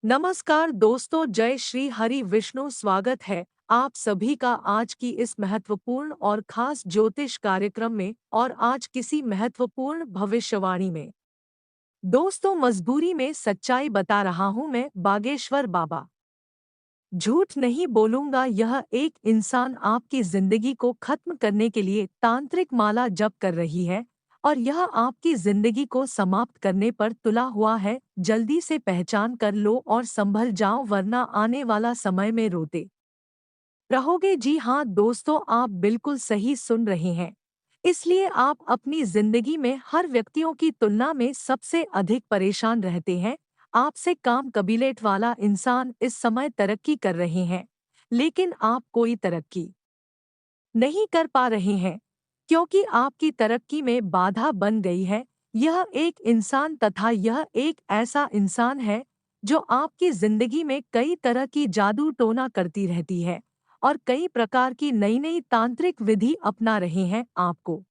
नमस्कार दोस्तों, जय श्री हरि विष्णु। स्वागत है आप सभी का आज की इस महत्वपूर्ण और खास ज्योतिष कार्यक्रम में और आज किसी महत्वपूर्ण भविष्यवाणी में। दोस्तों, मजबूरी में सच्चाई बता रहा हूं मैं, बागेश्वर बाबा। झूठ नहीं बोलूंगा। यह एक इंसान आपकी जिंदगी को खत्म करने के लिए तांत्रिक माला जप कर रही है और यह आपकी जिंदगी को समाप्त करने पर तुला हुआ है। जल्दी से पहचान कर लो और संभल जाओ, वरना आने वाला समय में रोते रहोगे। जी हाँ दोस्तों, आप बिल्कुल सही सुन रहे हैं। इसलिए आप अपनी जिंदगी में हर व्यक्तियों की तुलना में सबसे अधिक परेशान रहते हैं। आपसे काम कबीलेट वाला इंसान इस समय तरक्की कर रहे हैं, लेकिन आप कोई तरक्की नहीं कर पा रहे हैं क्योंकि आपकी तरक्की में बाधा बन गई है। यह एक इंसान तथा यह एक ऐसा इंसान है जो आपकी जिंदगी में कई तरह की जादू टोना करती रहती है और कई प्रकार की नई नई तांत्रिक विधि अपना रहे हैं आपको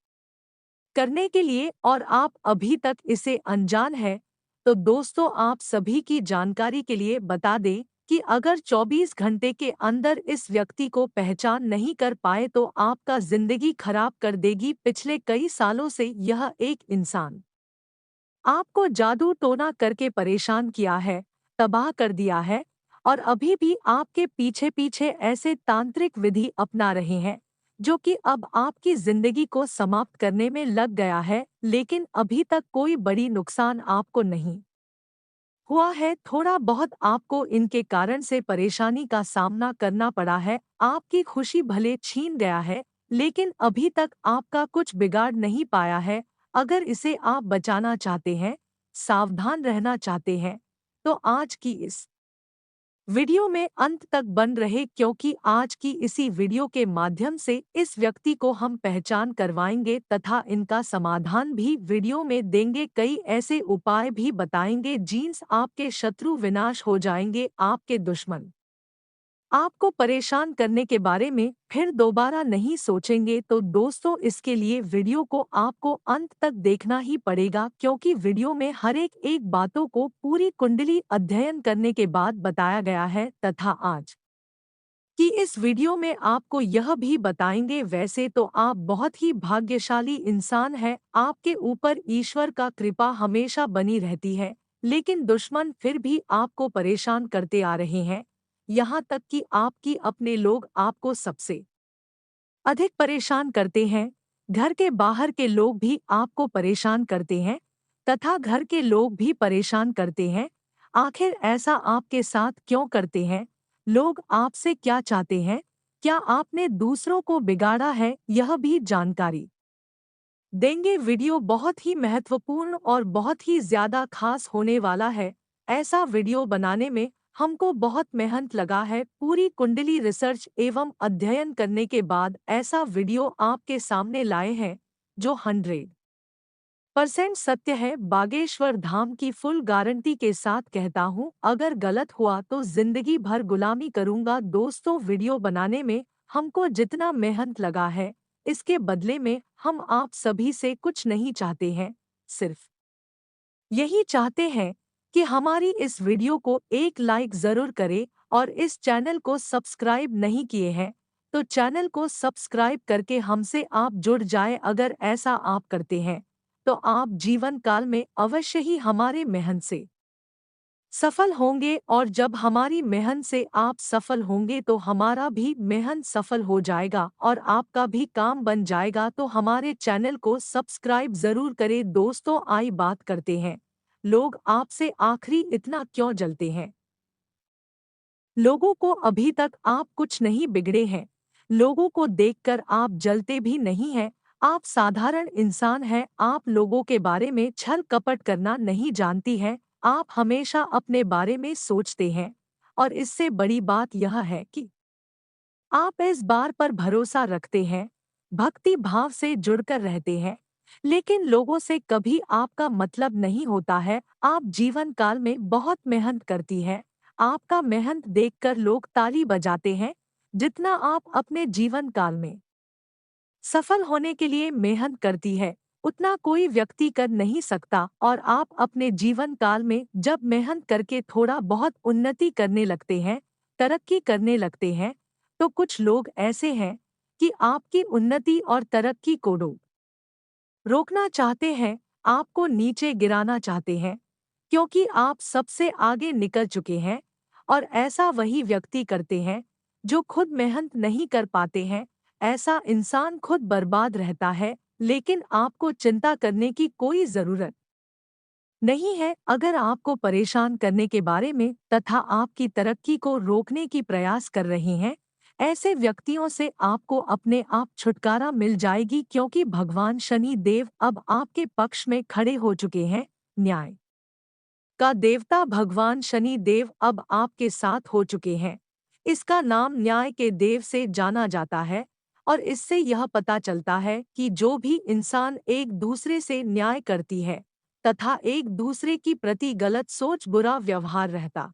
करने के लिए, और आप अभी तक इसे अनजान है। तो दोस्तों, आप सभी की जानकारी के लिए बता दें कि अगर 24 घंटे के अंदर इस व्यक्ति को पहचान नहीं कर पाए तो आपका जिंदगी खराब कर देगी। पिछले कई सालों से यह एक इंसान आपको जादू टोना करके परेशान किया है, तबाह कर दिया है, और अभी भी आपके पीछे पीछे ऐसे तांत्रिक विधि अपना रहे हैं जो कि अब आपकी जिंदगी को समाप्त करने में लग गया है, लेकिन अभी तक कोई बड़ी नुकसान आपको नहीं हुआ है। थोड़ा बहुत आपको इनके कारण से परेशानी का सामना करना पड़ा है। आपकी खुशी भले छीन गया है, लेकिन अभी तक आपका कुछ बिगाड़ नहीं पाया है। अगर इसे आप बचाना चाहते हैं, सावधान रहना चाहते हैं, तो आज की इस वीडियो में अंत तक बन रहे, क्योंकि आज की इसी वीडियो के माध्यम से इस व्यक्ति को हम पहचान करवाएंगे तथा इनका समाधान भी वीडियो में देंगे। कई ऐसे उपाय भी बताएंगे जिनसे आपके शत्रु विनाश हो जाएंगे। आपके दुश्मन आपको परेशान करने के बारे में फिर दोबारा नहीं सोचेंगे। तो दोस्तों, इसके लिए वीडियो को आपको अंत तक देखना ही पड़ेगा, क्योंकि वीडियो में हर एक एक बातों को पूरी कुंडली अध्ययन करने के बाद बताया गया है तथा आज कि इस वीडियो में आपको यह भी बताएंगे। वैसे तो आप बहुत ही भाग्यशाली इंसान हैं, आपके ऊपर ईश्वर का कृपा हमेशा बनी रहती है, लेकिन दुश्मन फिर भी आपको परेशान करते आ रहे हैं। यहाँ तक कि आपकी अपने लोग आपको सबसे अधिक परेशान करते हैं। घर के बाहर के लोग भी आपको परेशान करते हैं तथा घर के लोग भी परेशान करते हैं। आखिर ऐसा आपके साथ क्यों करते हैं? लोग आपसे क्या चाहते हैं? क्या आपने दूसरों को बिगाड़ा है? यह भी जानकारी देंगे। वीडियो बहुत ही महत्वपूर्ण और बहुत ही ज्यादा खास होने वाला है। ऐसा वीडियो बनाने में हमको बहुत मेहनत लगा है। पूरी कुंडली रिसर्च एवं अध्ययन करने के बाद ऐसा वीडियो आपके सामने लाए हैं जो 100% सत्य है। बागेश्वर धाम की फुल गारंटी के साथ कहता हूँ, अगर गलत हुआ तो जिंदगी भर गुलामी करूंगा। दोस्तों, वीडियो बनाने में हमको जितना मेहनत लगा है, इसके बदले में हम आप सभी से कुछ नहीं चाहते हैं, सिर्फ यही चाहते हैं कि हमारी इस वीडियो को एक लाइक जरूर करें, और इस चैनल को सब्सक्राइब नहीं किए हैं तो चैनल को सब्सक्राइब करके हमसे आप जुड़ जाए। अगर ऐसा आप करते हैं तो आप जीवन काल में अवश्य ही हमारे मेहनत से सफल होंगे, और जब हमारी मेहनत से आप सफल होंगे तो हमारा भी मेहनत सफल हो जाएगा और आपका भी काम बन जाएगा। तो हमारे चैनल को सब्सक्राइब जरूर करें। दोस्तों, आई बात करते हैं, लोग आपसे आखिरी इतना क्यों जलते हैं? लोगों को अभी तक आप कुछ नहीं बिगड़े हैं, लोगों को देखकर आप जलते भी नहीं हैं। आप साधारण इंसान हैं, आप लोगों के बारे में छल कपट करना नहीं जानती हैं। आप हमेशा अपने बारे में सोचते हैं, और इससे बड़ी बात यह है कि आप इस बार पर भरोसा रखते हैं, भक्ति भाव से जुड़कर रहते हैं, लेकिन लोगों से कभी आपका मतलब नहीं होता है। आप जीवन काल में बहुत मेहनत करती है, आपका मेहनत देखकर लोग ताली बजाते हैं। जितना आप अपने जीवन काल में सफल होने के लिए मेहनत करती है, उतना कोई व्यक्ति कर नहीं सकता। और आप अपने जीवन काल में जब मेहनत करके थोड़ा बहुत उन्नति करने लगते हैं, तरक्की करने लगते हैं, तो कुछ लोग ऐसे हैं कि आपकी उन्नति और तरक्की को रोकना चाहते हैं, आपको नीचे गिराना चाहते हैं, क्योंकि आप सबसे आगे निकल चुके हैं। और ऐसा वही व्यक्ति करते हैं जो खुद मेहनत नहीं कर पाते हैं। ऐसा इंसान खुद बर्बाद रहता है, लेकिन आपको चिंता करने की कोई जरूरत नहीं है। अगर आपको परेशान करने के बारे में तथा आपकी तरक्की को रोकने की प्रयास कर रहे हैं, ऐसे व्यक्तियों से आपको अपने आप छुटकारा मिल जाएगी, क्योंकि भगवान शनि देव अब आपके पक्ष में खड़े हो चुके हैं। न्याय का देवता भगवान शनि देव अब आपके साथ हो चुके हैं। इसका नाम न्याय के देव से जाना जाता है। और इससे यह पता चलता है कि जो भी इंसान एक दूसरे से न्याय करती है तथा एक दूसरे की प्रति गलत सोच बुरा व्यवहार रहता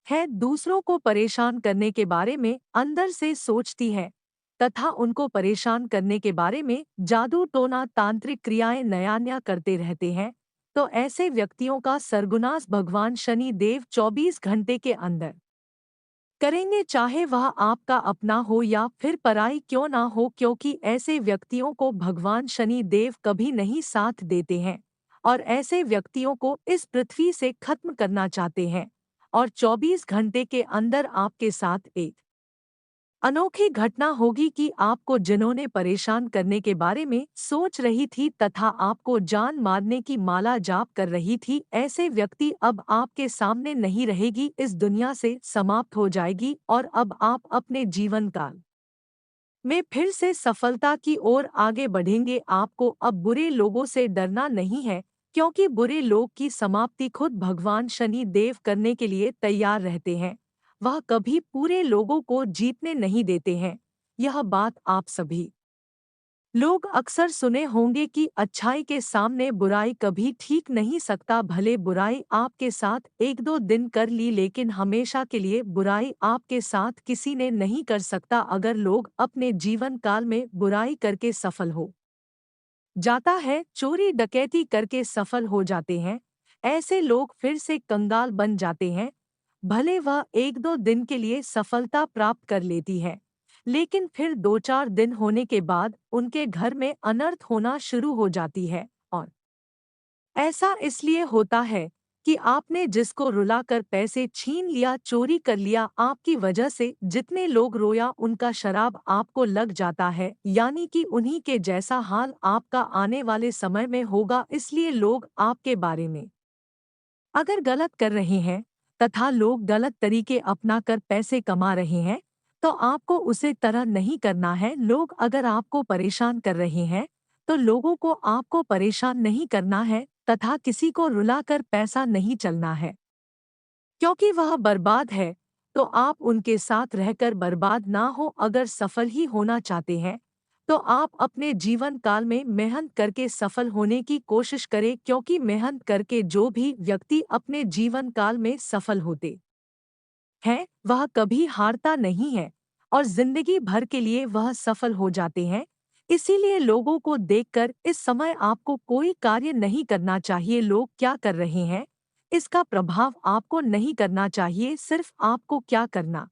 है, दूसरों को परेशान करने के बारे में अंदर से सोचती है तथा उनको परेशान करने के बारे में जादू टोना तांत्रिक क्रियाएं नया नया करते रहते हैं, तो ऐसे व्यक्तियों का सर्वनाश भगवान शनि देव 24 घंटे के अंदर करेंगे, चाहे वह आपका अपना हो या फिर पराई क्यों ना हो, क्योंकि ऐसे व्यक्तियों को भगवान शनि देव कभी नहीं साथ देते हैं और ऐसे व्यक्तियों को इस पृथ्वी से खत्म करना चाहते हैं। और 24 घंटे के अंदर आपके साथ एक अनोखी घटना होगी कि आपको जिन्होंने परेशान करने के बारे में सोच रही थी तथा आपको जान मारने की माला जाप कर रही थी, ऐसे व्यक्ति अब आपके सामने नहीं रहेगी, इस दुनिया से समाप्त हो जाएगी और अब आप अपने जीवन काल में फिर से सफलता की ओर आगे बढ़ेंगे। आपको अब बुरे लोगों से डरना नहीं है, क्योंकि बुरे लोग की समाप्ति खुद भगवान शनि देव करने के लिए तैयार रहते हैं। वह कभी पूरे लोगों को जीतने नहीं देते हैं। यह बात आप सभी लोग अक्सर सुने होंगे कि अच्छाई के सामने बुराई कभी ठीक नहीं सकता। भले बुराई आपके साथ एक दो दिन कर ली, लेकिन हमेशा के लिए बुराई आपके साथ किसी ने नहीं कर सकता। अगर लोग अपने जीवन काल में बुराई करके सफल हो जाता है, चोरी डकैती करके सफल हो जाते हैं, ऐसे लोग फिर से कंगाल बन जाते हैं। भले वह एक दो दिन के लिए सफलता प्राप्त कर लेती है, लेकिन फिर दो चार दिन होने के बाद उनके घर में अनर्थ होना शुरू हो जाती है। और ऐसा इसलिए होता है कि आपने जिसको रुलाकर पैसे छीन लिया, चोरी कर लिया, आपकी वजह से जितने लोग रोया उनका शराब आपको लग जाता है, यानी कि उन्हीं के जैसा हाल आपका आने वाले समय में होगा। इसलिए लोग आपके बारे में अगर गलत कर रहे हैं तथा लोग गलत तरीके अपनाकर पैसे कमा रहे हैं, तो आपको उसे तरह नहीं करना है। लोग अगर आपको परेशान कर रहे हैं, तो लोगों को आपको परेशान नहीं करना है तथा किसी को रुलाकर पैसा नहीं चलना है, क्योंकि वह बर्बाद है। तो आप उनके साथ रहकर बर्बाद ना हो। अगर सफल ही होना चाहते हैं, तो आप अपने जीवन काल में मेहनत करके सफल होने की कोशिश करें, क्योंकि मेहनत करके जो भी व्यक्ति अपने जीवन काल में सफल होते हैं, वह कभी हारता नहीं है और जिंदगी भर के लिए वह सफल हो जाते हैं। इसीलिए लोगों को देखकर इस समय आपको कोई कार्य नहीं करना चाहिए। लोग क्या कर रहे हैं, इसका प्रभाव आपको नहीं करना चाहिए। सिर्फ आपको क्या करना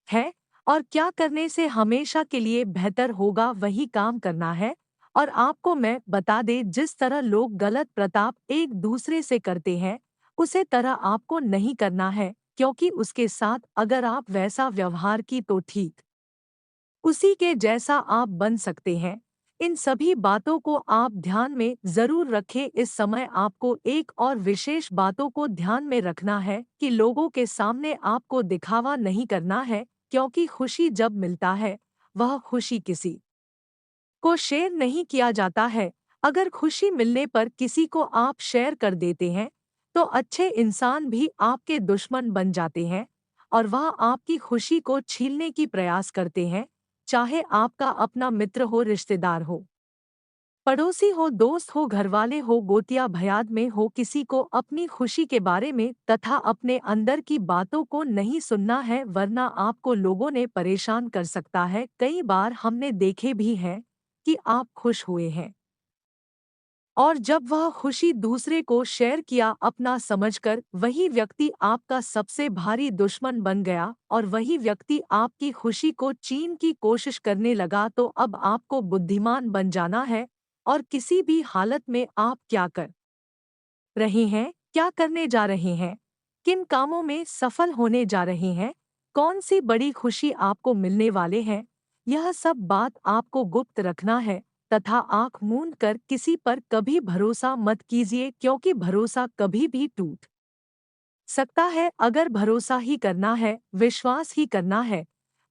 है और क्या करने से हमेशा के लिए बेहतर होगा, वही काम करना है। और आपको मैं बता दे, जिस तरह लोग गलत प्रताप एक दूसरे से करते हैं, उसे तरह आपको नहीं करना है, क्योंकि उसके साथ अगर आप वैसा व्यवहार की तो ठीक उसी के जैसा आप बन सकते हैं। इन सभी बातों को आप ध्यान में जरूर रखें। इस समय आपको एक और विशेष बातों को ध्यान में रखना है कि लोगों के सामने आपको दिखावा नहीं करना है, क्योंकि खुशी जब मिलता है, वह खुशी किसी को शेयर नहीं किया जाता है। अगर खुशी मिलने पर किसी को आप शेयर कर देते हैं, तो अच्छे इंसान भी आपके दुश्मन बन जाते हैं और वह आपकी खुशी को छीनने की प्रयास करते हैं, चाहे आपका अपना मित्र हो, रिश्तेदार हो, पड़ोसी हो, दोस्त हो, घरवाले हो, गोतिया भयाद में हो। किसी को अपनी खुशी के बारे में तथा अपने अंदर की बातों को नहीं सुनना है, वरना आपको लोगों ने परेशान कर सकता है। कई बार हमने देखे भी हैं कि आप खुश हुए हैं और जब वह खुशी दूसरे को शेयर किया अपना समझकर, वही व्यक्ति आपका सबसे भारी दुश्मन बन गया और वही व्यक्ति आपकी खुशी को छीन की कोशिश करने लगा, तो अब आपको बुद्धिमान बन जाना है। और किसी भी हालत में आप क्या कर रहे हैं, क्या करने जा रहे हैं, किन कामों में सफल होने जा रहे हैं, कौन सी बड़ी खुशी आपको मिलने वाले हैं, यह सब बात आपको गुप्त रखना है। तथा आंख मूंद कर किसी पर कभी भरोसा मत कीजिए, क्योंकि भरोसा कभी भी टूट सकता है। अगर भरोसा ही करना है, विश्वास ही करना है,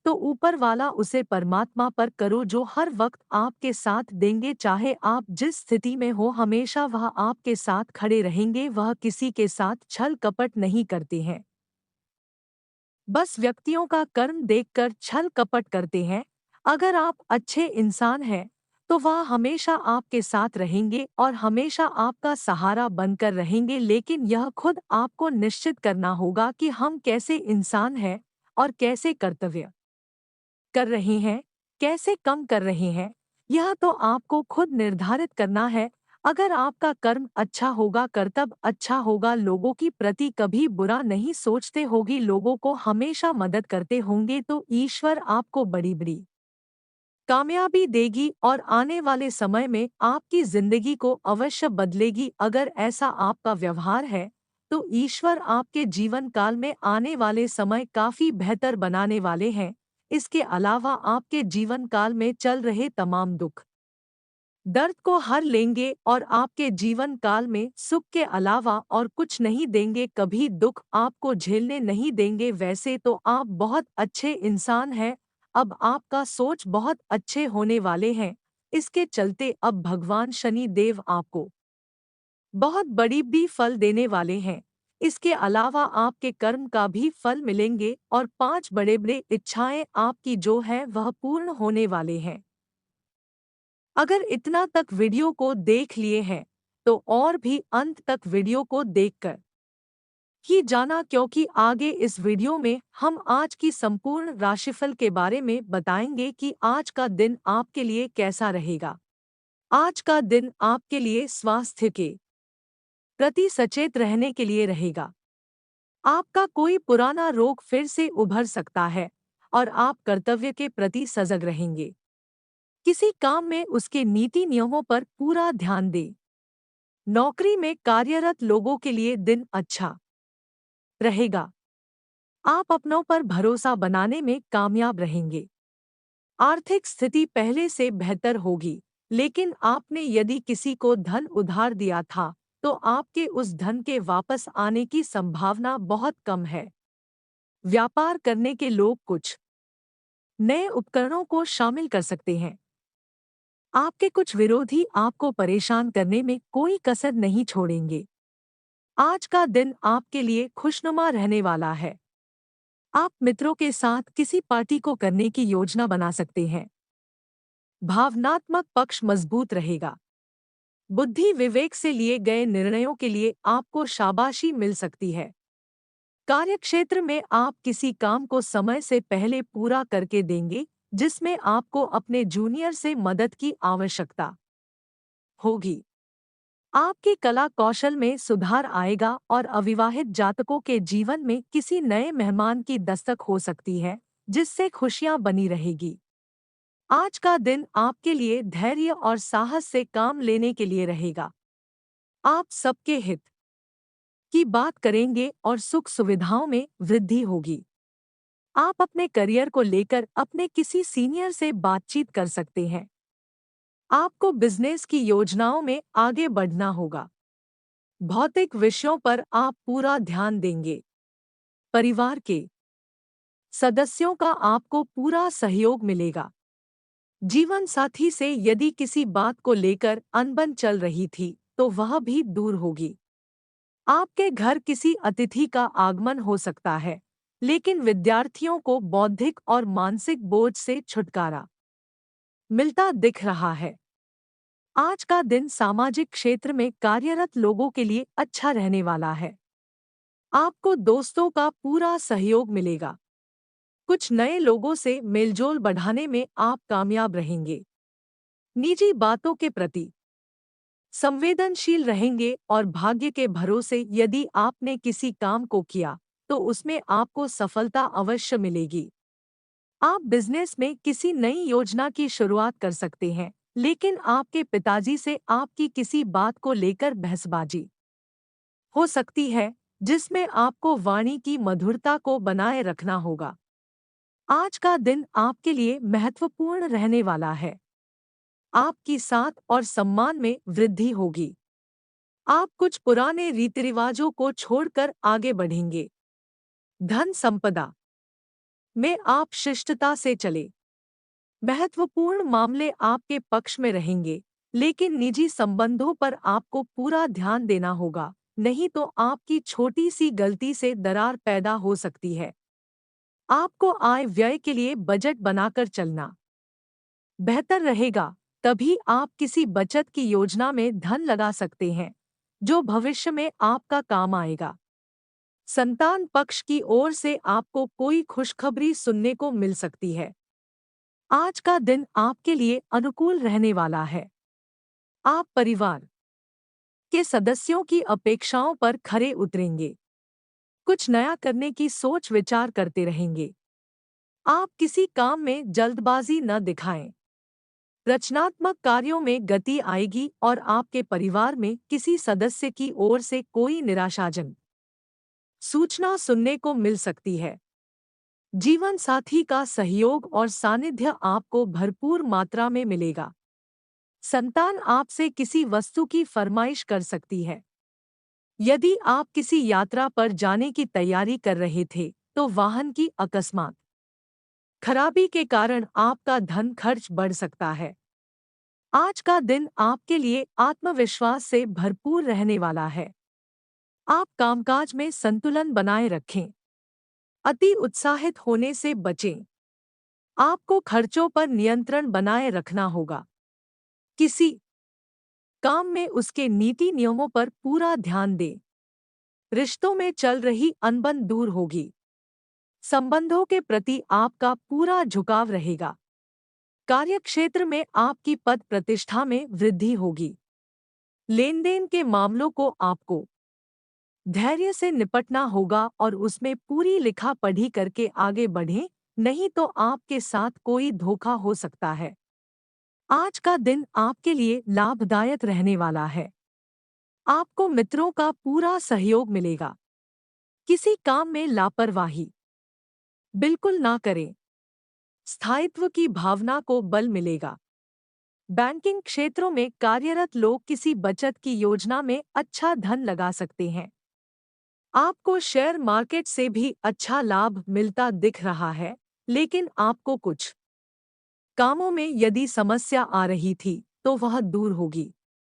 तो ऊपर वाला उसे परमात्मा पर करो, जो हर वक्त आपके साथ देंगे। चाहे आप जिस स्थिति में हो, हमेशा वह आपके साथ खड़े रहेंगे। वह किसी के साथ छल कपट नहीं करते हैं, बस व्यक्तियों का कर्म देखकर छल कपट करते हैं। अगर आप अच्छे इंसान हैं, तो वह हमेशा आपके साथ रहेंगे और हमेशा आपका सहारा बनकर रहेंगे। लेकिन यह खुद आपको निश्चित करना होगा कि हम कैसे इंसान हैं और कैसे कर्तव्य कर रहे हैं, कैसे कम कर रहे हैं, यह तो आपको खुद निर्धारित करना है। अगर आपका कर्म अच्छा होगा, कर्तव्य अच्छा होगा, लोगों की प्रति कभी बुरा नहीं सोचते होगी, लोगों को हमेशा मदद करते होंगे, तो ईश्वर आपको बड़ी बड़ी कामयाबी देगी और आने वाले समय में आपकी जिंदगी को अवश्य बदलेगी। अगर ऐसा आपका व्यवहार है, तो ईश्वर आपके जीवन काल में आने वाले समय काफी बेहतर बनाने वाले हैं। इसके अलावा आपके जीवन काल में चल रहे तमाम दुख दर्द को हर लेंगे और आपके जीवन काल में सुख के अलावा और कुछ नहीं देंगे, कभी दुख आपको झेलने नहीं देंगे। वैसे तो आप बहुत अच्छे इंसान हैं, अब आपका सोच बहुत अच्छे होने वाले हैं। इसके चलते अब भगवान शनि देव आपको बहुत बड़ी भी फल देने वाले हैं। इसके अलावा आपके कर्म का भी फल मिलेंगे और 5 बड़े बड़े इच्छाएं आपकी जो है वह पूर्ण होने वाले हैं। अगर इतना तक वीडियो को देख लिए हैं, तो और भी अंत तक वीडियो को देखकर ही जाना, क्योंकि आगे इस वीडियो में हम आज की संपूर्ण राशिफल के बारे में बताएंगे कि आज का दिन आपके लिए कैसा रहेगा। आज का दिन आपके लिए स्वास्थ्य के प्रति सचेत रहने के लिए रहेगा। आपका कोई पुराना रोग फिर से उभर सकता है और आप कर्तव्य के प्रति सजग रहेंगे। किसी काम में उसके नीति नियमों पर पूरा ध्यान दें। नौकरी में कार्यरत लोगों के लिए दिन अच्छा रहेगा। आप अपनों पर भरोसा बनाने में कामयाब रहेंगे। आर्थिक स्थिति पहले से बेहतर होगी, लेकिन आपने यदि किसी को धन उधार दिया था, तो आपके उस धन के वापस आने की संभावना बहुत कम है। व्यापार करने के लोग कुछ नए उपकरणों को शामिल कर सकते हैं। आपके कुछ विरोधी आपको परेशान करने में कोई कसर नहीं छोड़ेंगे। आज का दिन आपके लिए खुशनुमा रहने वाला है। आप मित्रों के साथ किसी पार्टी को करने की योजना बना सकते हैं। भावनात्मक पक्ष मजबूत रहेगा। बुद्धि विवेक से लिए गए निर्णयों के लिए आपको शाबाशी मिल सकती है। कार्यक्षेत्र में आप किसी काम को समय से पहले पूरा करके देंगे, जिसमें आपको अपने जूनियर से मदद की आवश्यकता होगी। आपकी कला कौशल में सुधार आएगा और अविवाहित जातकों के जीवन में किसी नए मेहमान की दस्तक हो सकती है, जिससे खुशियां बनी रहेगी। आज का दिन आपके लिए धैर्य और साहस से काम लेने के लिए रहेगा। आप सबके हित की बात करेंगे और सुख सुविधाओं में वृद्धि होगी। आप अपने करियर को लेकर अपने किसी सीनियर से बातचीत कर सकते हैं। आपको बिजनेस की योजनाओं में आगे बढ़ना होगा। भौतिक विषयों पर आप पूरा ध्यान देंगे। परिवार के सदस्यों का आपको पूरा सहयोग मिलेगा। जीवन साथी से यदि किसी बात को लेकर अनबन चल रही थी, तो वह भी दूर होगी। आपके घर किसी अतिथि का आगमन हो सकता है, लेकिन विद्यार्थियों को बौद्धिक और मानसिक बोझ से छुटकारा मिलता दिख रहा है। आज का दिन सामाजिक क्षेत्र में कार्यरत लोगों के लिए अच्छा रहने वाला है। आपको दोस्तों का पूरा सहयोग मिलेगा। कुछ नए लोगों से मेलजोल बढ़ाने में आप कामयाब रहेंगे। निजी बातों के प्रति संवेदनशील रहेंगे और भाग्य के भरोसे यदि आपने किसी काम को किया तो उसमें आपको सफलता अवश्य मिलेगी। आप बिजनेस में किसी नई योजना की शुरुआत कर सकते हैं, लेकिन आपके पिताजी से आपकी किसी बात को लेकर बहसबाजी हो सकती है, जिसमें आपको वाणी की मधुरता को बनाए रखना होगा। आज का दिन आपके लिए महत्वपूर्ण रहने वाला है। आपकी साथ और सम्मान में वृद्धि होगी। आप कुछ पुराने रीति रिवाजों को छोड़कर आगे बढ़ेंगे। धन संपदा में आप शिष्टता से चले। महत्वपूर्ण मामले आपके पक्ष में रहेंगे, लेकिन निजी संबंधों पर आपको पूरा ध्यान देना होगा, नहीं तो आपकी छोटी सी गलती से दरार पैदा हो सकती है। आपको आय व्यय के लिए बजट बनाकर चलना बेहतर रहेगा, तभी आप किसी बचत की योजना में धन लगा सकते हैं, जो भविष्य में आपका काम आएगा। संतान पक्ष की ओर से आपको कोई खुशखबरी सुनने को मिल सकती है। आज का दिन आपके लिए अनुकूल रहने वाला है। आप परिवार के सदस्यों की अपेक्षाओं पर खरे उतरेंगे। कुछ नया करने की सोच विचार करते रहेंगे। आप किसी काम में जल्दबाजी न दिखाएं। रचनात्मक कार्यों में गति आएगी और आपके परिवार में किसी सदस्य की ओर से कोई निराशाजनक सूचना सुनने को मिल सकती है। जीवन साथी का सहयोग और सानिध्य आपको भरपूर मात्रा में मिलेगा। संतान आपसे किसी वस्तु की फरमाइश कर सकती है। यदि आप किसी यात्रा पर जाने की तैयारी कर रहे थे, तो वाहन की अकस्मात खराबी के कारण आपका धन खर्च बढ़ सकता है। आज का दिन आपके लिए आत्मविश्वास से भरपूर रहने वाला है। आप कामकाज में संतुलन बनाए रखें। अति उत्साहित होने से बचें। आपको खर्चों पर नियंत्रण बनाए रखना होगा। किसी काम में उसके नीति नियमों पर पूरा ध्यान दें। रिश्तों में चल रही अनबन दूर होगी। संबंधों के प्रति आपका पूरा झुकाव रहेगा। कार्यक्षेत्र में आपकी पद प्रतिष्ठा में वृद्धि होगी। लेनदेन के मामलों को आपको धैर्य से निपटना होगा और उसमें पूरी लिखा पढ़ी करके आगे बढ़ें, नहीं तो आपके साथ कोई धोखा हो सकता है। आज का दिन आपके लिए लाभदायक रहने वाला है। आपको मित्रों का पूरा सहयोग मिलेगा। किसी काम में लापरवाही बिल्कुल ना करें। स्थायित्व की भावना को बल मिलेगा। बैंकिंग क्षेत्रों में कार्यरत लोग किसी बचत की योजना में अच्छा धन लगा सकते हैं। आपको शेयर मार्केट से भी अच्छा लाभ मिलता दिख रहा है, लेकिन आपको कुछ कामों में यदि समस्या आ रही थी, तो वह दूर होगी।